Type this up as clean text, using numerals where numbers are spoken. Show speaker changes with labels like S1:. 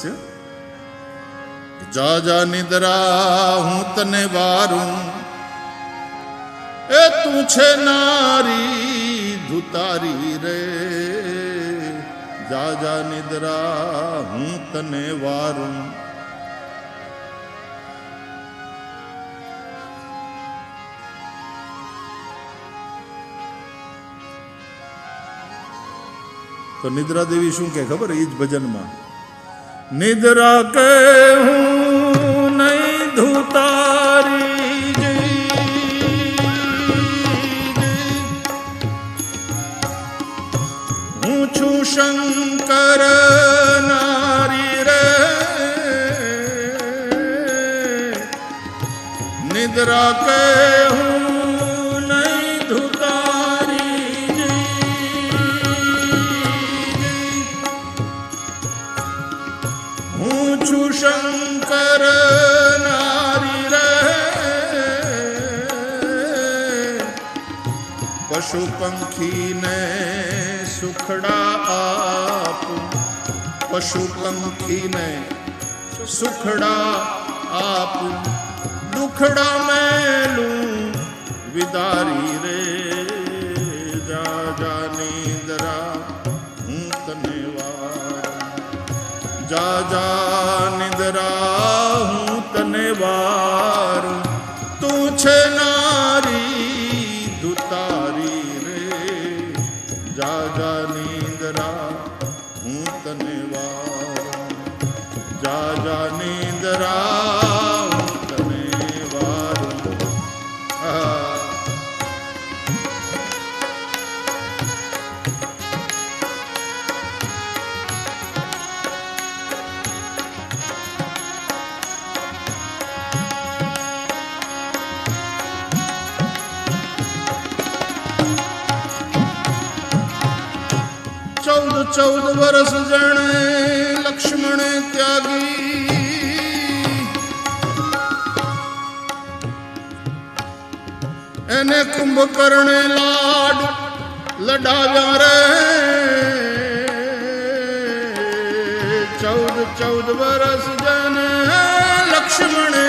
S1: રહસ્ય. જા જા નિદ્રા હું તને વારું, એ તું છે નારી ધુતારી રે. જા જા નિદ્રા હું તને વારું. તો નિદ્રા દેવી શું કે ખબર? એ જ ભજનમાં નિદ્રા કે હું નહીં ધુતારી, હું છું શંકર નારી રે. નિદ્રા કે હું નહીં ધુતારી, હું છું શંકર નારી રે. પશુ પંખીને સુખડા આપું, પશુ પંખીને સુખડા આપું, દુખડા મેલું વિદારી રે. જા જા નિદ્રા હું તને વારું, જા જા નિદ્રા હું તને વારું. તું છે નારી ધુતારી રે. જા જા નિદ્રા હું તને વારું, જા જા નિદ્રા હું તને વારું. ચૌદ વર્ષ જણે લક્ષ્મણ ત્યાગી, એને કુંભકર્ણે લાડ લડાવ્યા રે. 14 વર્ષ જને લક્ષ્મણે